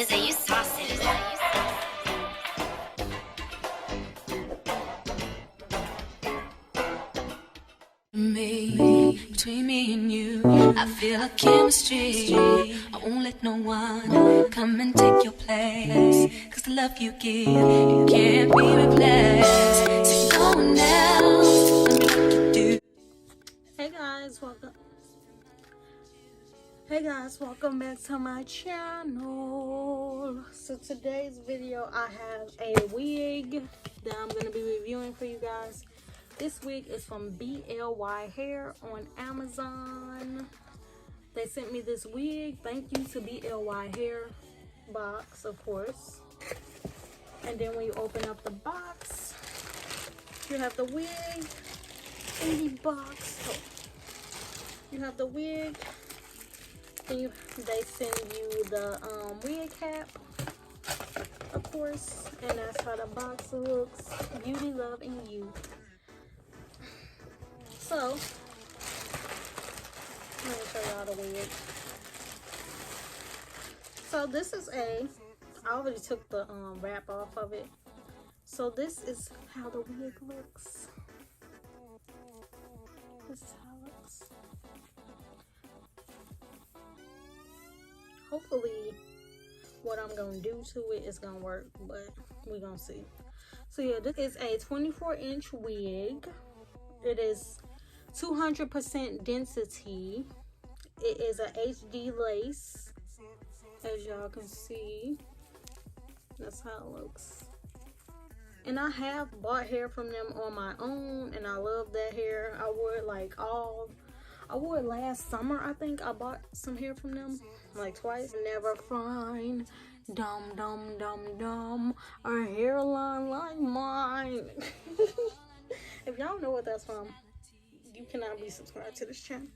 say you saucy. Between me and you, I feel a chemistry. I won't let no one come and take your place. Cause the love you give, it can't be replaced. So no one else, let me what you do. Hey guys, welcome back to my channel. So today's video, I have a wig that I'm going to be reviewing for you guys. This wig is from BLY Hair on Amazon. They sent me this wig. Thank you to BLY Hair box, of course. And then when you open up the box, you have the wig in the box. Oh. You have the wig. Then they send you the wig cap, of course. And that's how the box looks. Beauty, love, and you. So, let me show y'all the wig. So this is I already took the wrap off of it. So this is how the wig looks. This is how it looks. Hopefully what I'm going to do to it is going to work, but we're going to see. So yeah, this is a 24-inch wig. It is 200% density. It is a HD lace, as y'all can see. That's how it looks. And I have bought hair from them on my own, and I love that hair. I wore it I wore it last summer. I think I bought some hair from them like twice. Never find dumb a hairline like mine. If y'all know what that's from, you cannot be subscribed to this channel.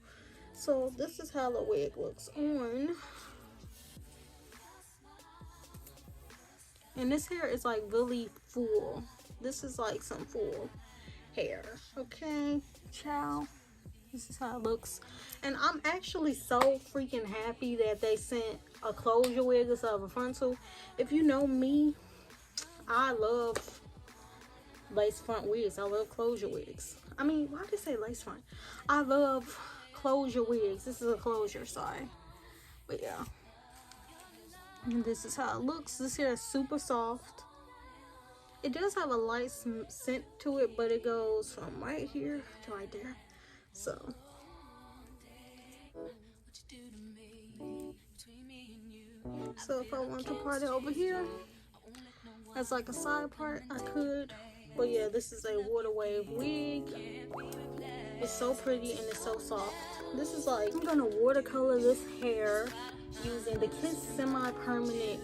So this is how the wig looks on. And this hair is like really full. This is like some full hair. Okay, ciao. This is how it looks. And I'm actually so freaking happy that they sent a closure wig instead of a frontal. If you know me, I love lace front wigs. I love closure wigs. I mean, why did they say lace front? I love closure wigs. This is a closure, sorry. But yeah. And this is how it looks. This hair is super soft. It does have a light scent to it, but it goes from right here to right there. So if I want to part it over here as like a side part, I could. But yeah, this is a water wave wig. It's so pretty and it's so soft. This is like, I'm gonna watercolor this hair using the Kiss semi-permanent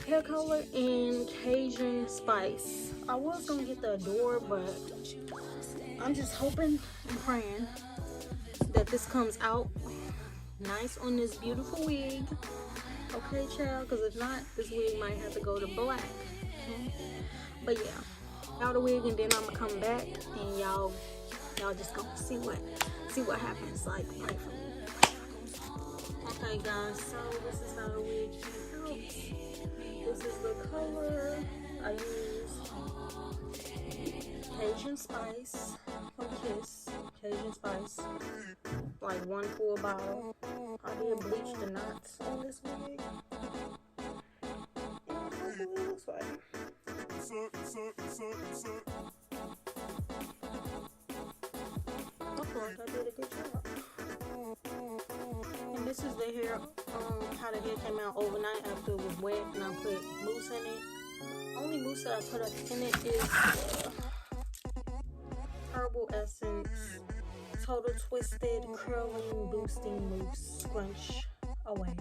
hair color in Cajun Spice. I was gonna get the Adore, but I'm just hoping and praying that this comes out nice on this beautiful wig. Okay, child, because if not, this wig might have to go to black. Okay? But yeah, out the wig, and then I'm gonna come back and y'all just gonna see what happens. Like, pray for me. Okay, guys, so this is how the wig came out. This is the color. I use Cajun Spice from Kiss. Cajun Spice, like 1 full bottle. I did bleach the knots on this wig. And that's what it looks like. I feel like I did a good job. And this is the hair, how the hair came out overnight after it was wet, and I put mousse in it. Only mousse that I put up in it is Herbal Essence Total Twisted Curling Boosting Mousse Scrunch Away.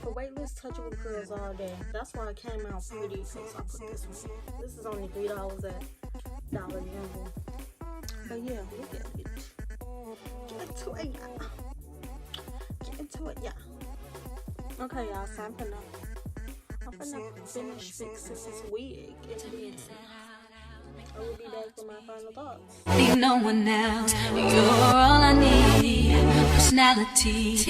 For weightless, touchable curls all day. That's why it came out pretty, so I put this one. This is only $3 at Dollar General. But yeah, look at it. Get into it, y'all. Get into it, y'all. Okay, y'all, so I'm gonna finish fixing this wig, and then I will be back with my final thoughts. Be no one else. You're all I need. personality,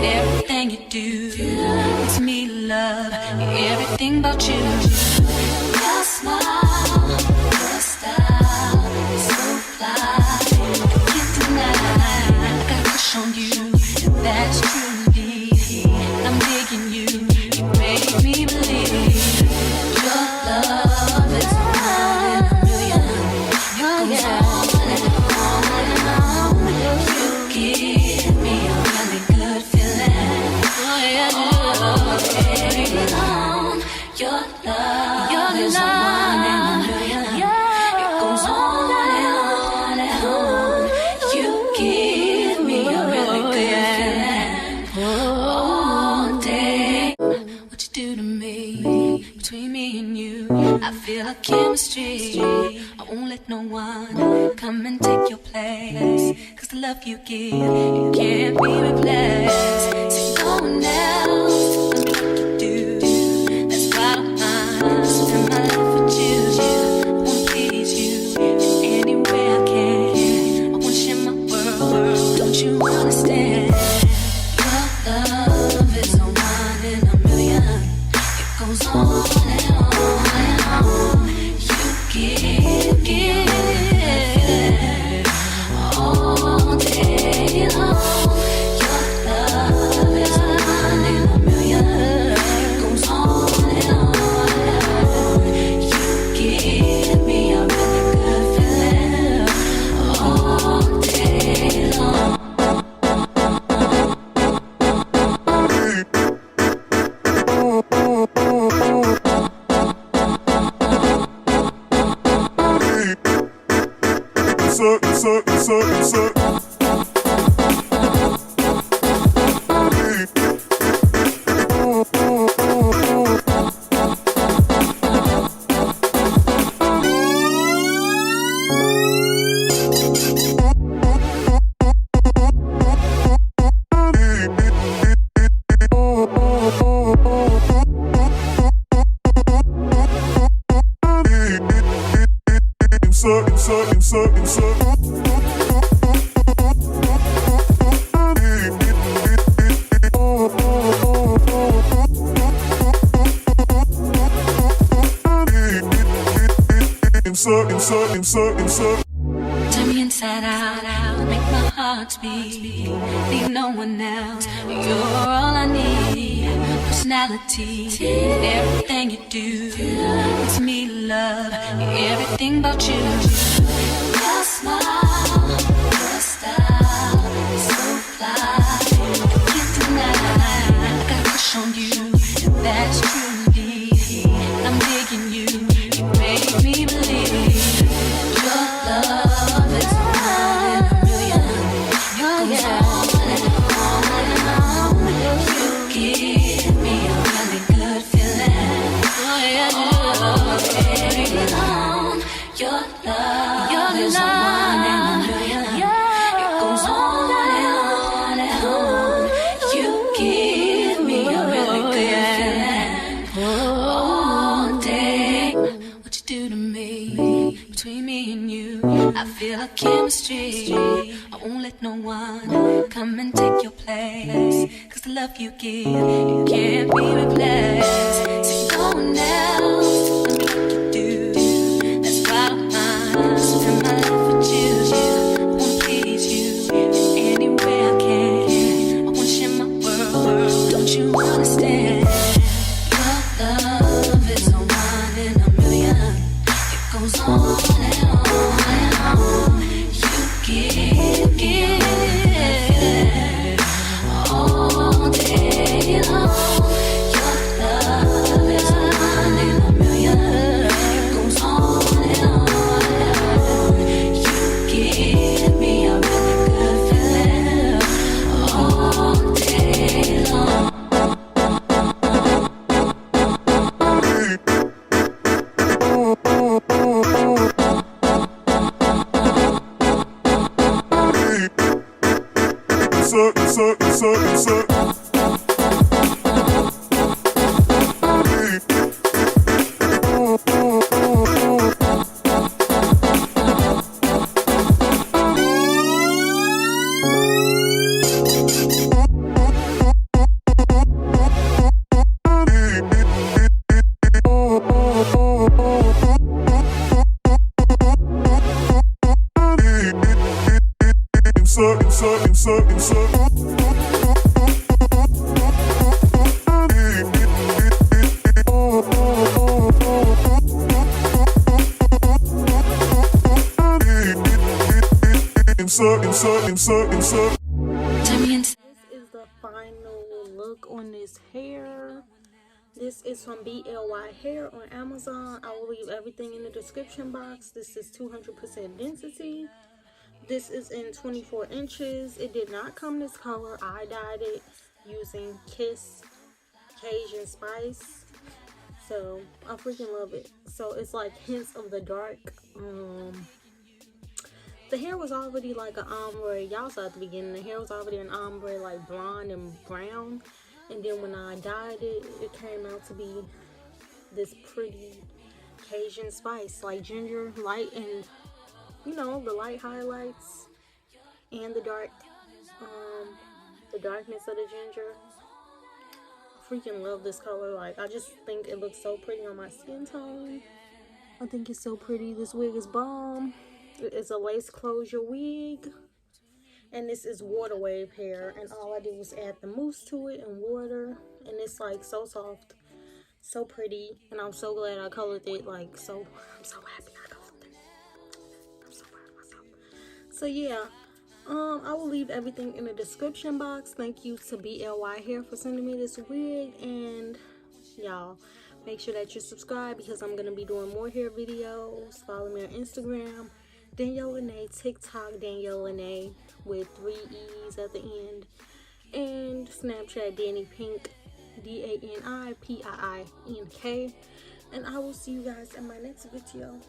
everything you do makes me love everything about you. Your smile, your style is so fly, I can't deny. I got a crush on you, that's true indeed. I'm digging you, you make me believe your love is one in a million. It goes on and on and on. You give me a really good feeling. Oh yeah, all day long. Your love is one in a million. It goes on and on and on. You give me a really good feeling all day. What you do to me, between me and you, I feel a chemistry. I won't let no one come and take your place. Cause the love you give, it can't be replaced. So no one else can do what you do. That's why I'm mine. Spend my life with you. I wanna please you in any way I can. I wanna share my world. Don't you understand? Your love is a one in a million. It goes on and on and on. You give all day long. Your love is a one in a million. It goes on and on and on. You give me a really good feeling all day long. Turn me inside out, make my heart beat. Need no one else, you're all I need. Personality, everything you do makes me love everything about you. Your smile, your style is so fly, I can't deny. I got a crush on you, that's true indeed. I'm digging you, you make me believe. Your love is one in a million. It goes on and on and on. You give me a really good feeling. Oh yeah, all day long. Your love is one in a million. It goes on and on and on. You give me a really good feeling all day. What you do to me, between me and you, I feel a chemistry. I won't let no one come and take your place. Cause the love you give, it can't be replaced. See, no one else can do what you do. That's why I'm mine. Spend my life with you. I wanna please you in any way I can. I wanna share my world. Don't you understand? Your love is a one in a million. It goes on and on and on. You give all day long. Your love is a one in a million. It goes on and on and on. You give me a really good feeling all day long. This is the final look on this hair. This is from BLY Hair on Amazon. I will leave everything in the description box. This is 200% density. This is in 24 inches. It did not come this color. I dyed it using Kiss Cajun Spice. So I freaking love it. So it's like hints of the dark. The hair was already like an ombre. Y'all saw at the beginning, the hair was already an ombre, like blonde and brown. And then when I dyed it, it came out to be this pretty Cajun spice, like ginger, light, and you know, the light highlights and the darkness of the ginger. I freaking love this color. Like, I just think it looks so pretty on my skin tone. I think it's so pretty. This wig is bomb. It's a lace closure wig, and this is water wave hair, and all I did was add the mousse to it and water, and it's like so soft, so pretty, and I'm so glad I colored it. Like, so I'm so happy I colored it. I'm so proud of myself. So yeah, I will leave everything in the description box. Thank you to BLY Hair for sending me this wig, and y'all make sure that you subscribe because I'm gonna be doing more hair videos. Follow me on Instagram, Danielle Lene, TikTok, Danielle Lene with 3 E's at the end, and Snapchat, Danny Pink, DANIPIINK. And I will see you guys in my next video.